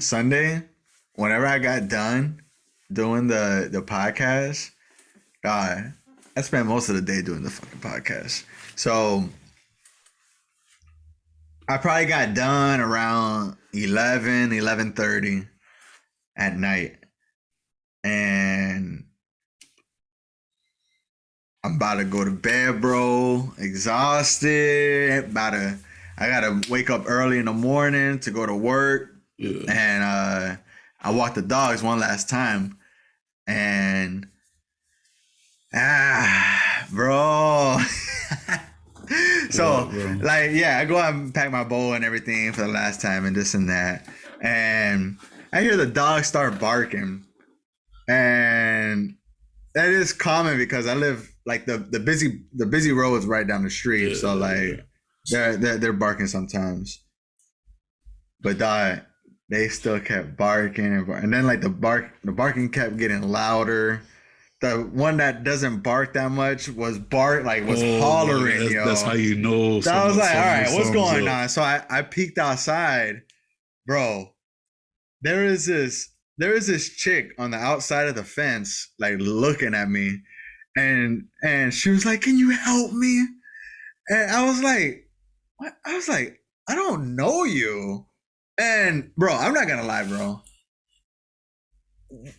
Sunday, whenever I got done doing the podcast, God, I spent most of the day doing the fucking podcast. So I probably got done around 11:30 at night. And I'm about to go to bed, bro. Exhausted. I gotta wake up early in the morning to go to work. Yeah. And I walked the dogs one last time. And bro. So What, bro? like yeah, I go out and pack my bowl and everything for the last time and this and that. And I hear the dog start barking. And that is common because I live like the busy roads right down the street. Yeah, So like they're barking sometimes. But they still kept barking and then like the barking kept getting louder. The one that doesn't bark that much was hollering, that's how you know. So I was like, all right, what's going up. on? So I peeked outside, bro. There is this chick on the outside of the fence, like looking at me, and she was like, "Can you help me?" And I was like, "What?" I was like, "I don't know you." And bro, I'm not gonna lie, bro.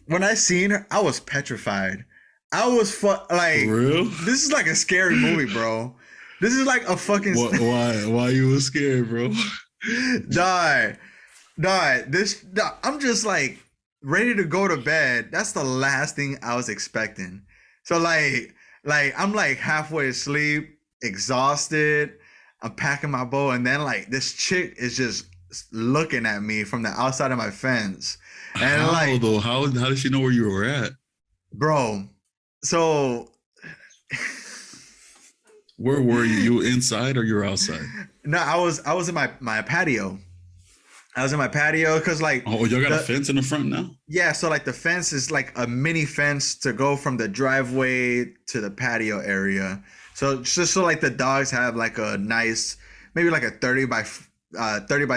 When I seen her, I was petrified. I was like, For real? this is like a scary movie, bro. This is like a fucking why you was scared, bro? die. I'm just like ready to go to bed. That's the last thing I was expecting. So like I'm like halfway asleep, exhausted. I'm packing my bowl, and then like this chick is just looking at me from the outside of my fence. And How like, though? How did she know where you were at? bro, so Where were you? You inside or you're outside? no, I was in my patio. I was in my patio because like Oh, y'all got a fence in the front now? yeah, so like the fence is like a mini fence to go from the driveway to the patio area. So just so like the dogs have like a nice, maybe like a 30 by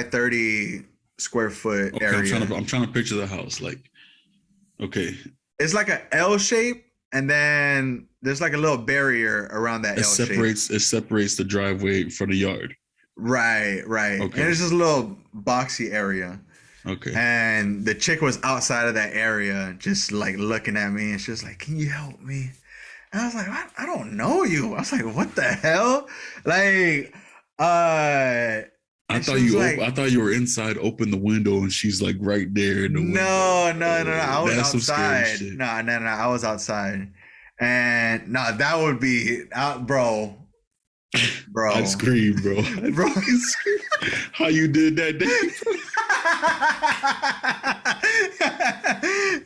30 square foot Okay, area. I'm trying to picture the house. Like, okay, It's like an L shape, and then there's like a little barrier around that L shape. it separates the driveway from the yard. Right. Okay. And it's just a little boxy area. Okay. And the chick was outside of that area, just like looking at me, and she was like, "Can you help me?" And I was like, I don't know you." I was like, "What the hell?" Like, I and she thought was like, I thought you were inside, open the window, and she's like right there in the no, window. no. I was That's some scary outside. shit. No. I was outside. And no, that would be out, bro. I'd scream, bro. Bro. How you did that day?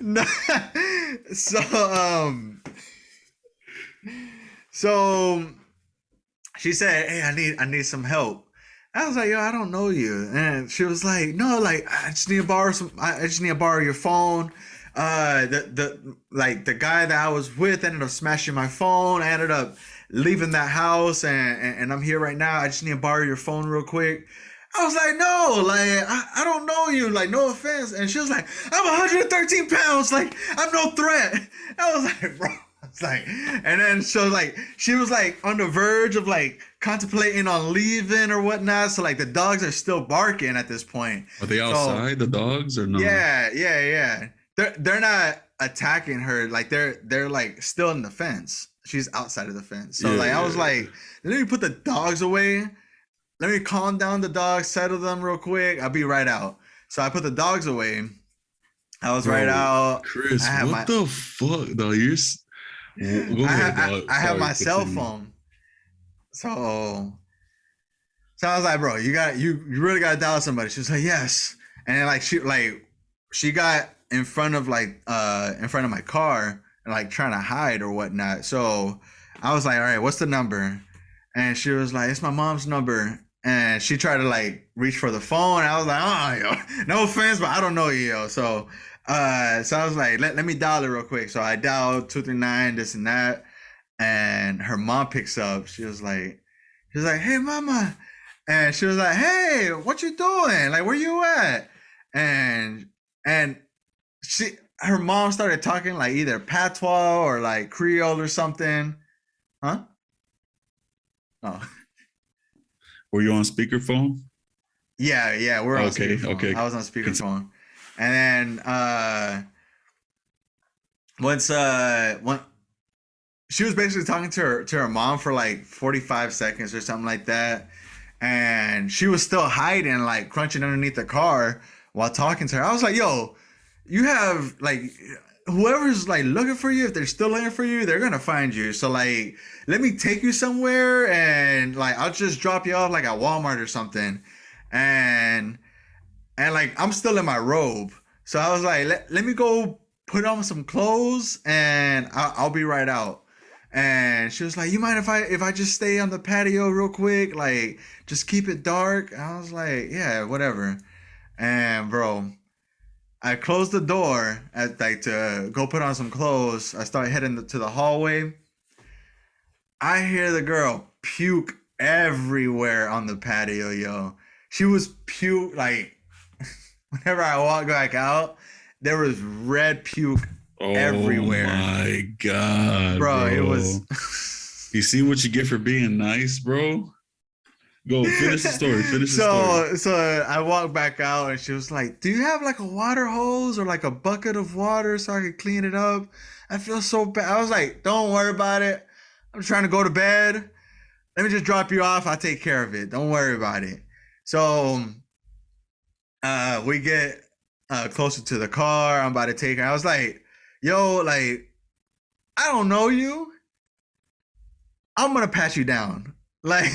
No. So she said, "Hey, I need some help." I was like, "Yo, I don't know you." And she was like, "No, like I just need to borrow I just need to borrow your phone." The guy that I was with ended up smashing my phone. I ended up leaving that house, and I'm here right now. I just need to borrow your phone real quick. I was like, "No, like I don't know you, like no offense." And she was like, "I'm 113 pounds, like I'm no threat." I was like, "Bro." It's like, and then she was like on the verge of like contemplating on leaving or whatnot. So like the dogs are still barking at this point. Are they outside, the dogs, or no? Yeah. They're not attacking her. Like they're like still in the fence. She's outside of the fence. So like I was like, let me put the dogs away. Let me calm down the dogs, settle them real quick. I'll be right out. So I put the dogs away. I was right out. Chris, what the fuck, though? Go ahead, dog. I have my cell continue. phone. So I was like, "Bro, you really gotta dial somebody." She was like, "Yes." And then she got in front of my car and like trying to hide or whatnot. So I was like, "All right, what's the number?" And she was like, "It's my mom's number." And she tried to like reach for the phone. I was like, "Oh, yo, no offense, but I don't know you, yo." So I was like, let me dial it real quick. So I dialed 239, this and that. And her mom picks up. She was like, "Hey, mama." And she was like, "Hey, what you doing? Like, where you at?" and and her mom started talking like either patois or like Creole or something. Huh? Oh. Were you on speakerphone? Yeah, we're on Okay, speakerphone. okay. I was on speakerphone. And then when she was basically talking to her mom for like 45 seconds or something like that. And she was still hiding, like crunching underneath the car while talking to her. I was like, yo, you have like whoever's like looking for you, if they're still looking for you, they're gonna find you. So like let me take you somewhere and like I'll just drop you off like at Walmart or something. And like I'm still in my robe. So I was like, let me go put on some clothes and I'll be right out. And she was like, you mind if I just stay on the patio real quick? Like just keep it dark. And I was like, yeah, whatever. And bro, I closed the door at like to go put on some clothes. I started heading to the hallway. I hear the girl puke everywhere on the patio, yo. She was puke like whenever I walked back out, there was red puke Oh everywhere. my God, Bro, it was You see what you get for being nice, bro? Go finish the story. Finish the story. so I walked back out and she was like, do you have like a water hose or like a bucket of water so I could clean it up? I feel so bad. I was like, don't worry about it. I'm trying to go to bed. Let me just drop you off. I'll take care of it. Don't worry about it. So we get closer to the car. I'm about to take her. I was like, yo, like, I don't know you. I'm gonna pat you down. Like,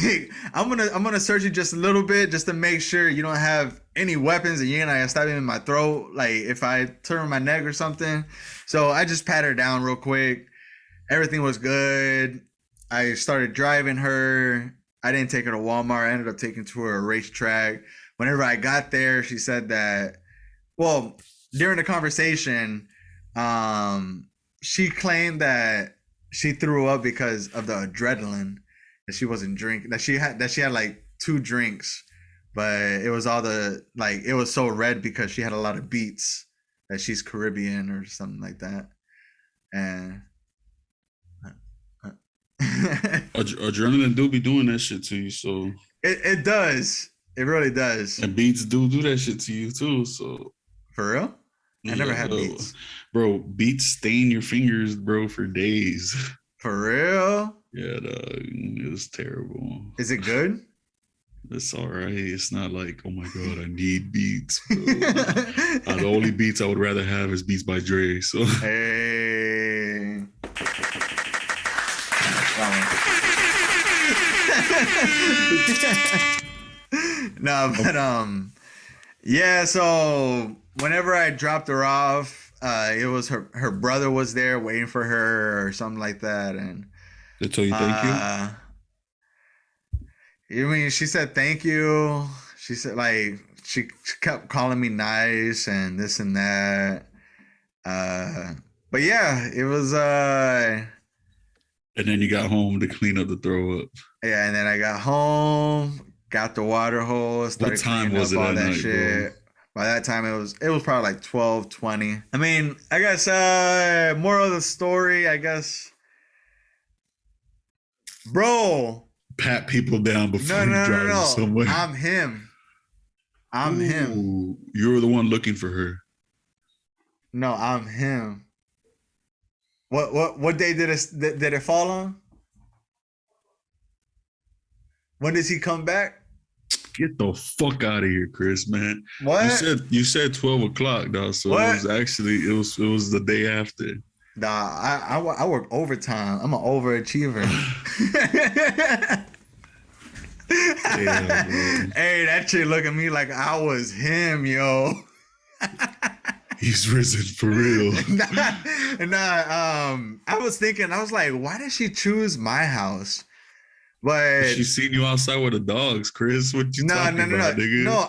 I'm gonna search you just a little bit just to make sure you don't have any weapons and you're gonna stab me in my throat. Like if I turn my neck or something. So I just pat her down real quick. Everything was good. I started driving her. I didn't take her to Walmart. I ended up taking her to a racetrack. Whenever I got there, she said that, well, during the conversation, she claimed that she threw up because of the adrenaline that she wasn't drinking, that she had like 2 drinks, but it was all the like it was so red because she had a lot of beats that she's Caribbean or something like that. And Adrenaline do be doing that shit to you, so it does. It really does. and beats do that shit to you too. So For real? I never yeah, had beats. bro, beats stain your fingers, bro, for days. For real? Yeah, it was terrible. Is it good? It's all right. It's not like, oh my god, I need beats. The only beats I would rather have is Beats by Dre. So hey. No, but yeah, so whenever I dropped her off, it was her brother was there waiting for her or something like that. And they tell you thank you. I mean, she said thank you. She said like she kept calling me nice and this and that. But yeah, it was and then you got home to clean up the throw up. Yeah, and then I got home, got the water hose, started cleaning up all that shit. Bro? By that time it was probably like 12:20. I mean, I guess moral of the story, I guess. Bro, pat people down before you drive them somewhere. I'm him. I'm him. You're the one looking for her. No, I'm him. What day did it fall on? When does he come back? Get the fuck out of here, Chris, man. What? You said 12 o'clock, dog. So what? It was actually it was the day after. Nah, I work overtime. I'm an overachiever. Yeah, hey, that chick look at me like I was him, yo. He's risen for real. I was thinking, I was like, why did she choose my house? But she's seen you outside with the dogs, Chris. What you talking about, nigga? No,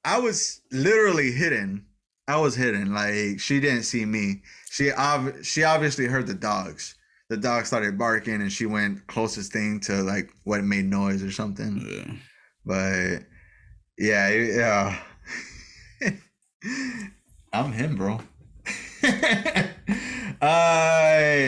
I was literally hidden. I was hidden. Like she didn't see me. She obviously heard the dogs. The dog started barking, and she went closest thing to like what made noise or something. Yeah. But yeah. I'm him, bro.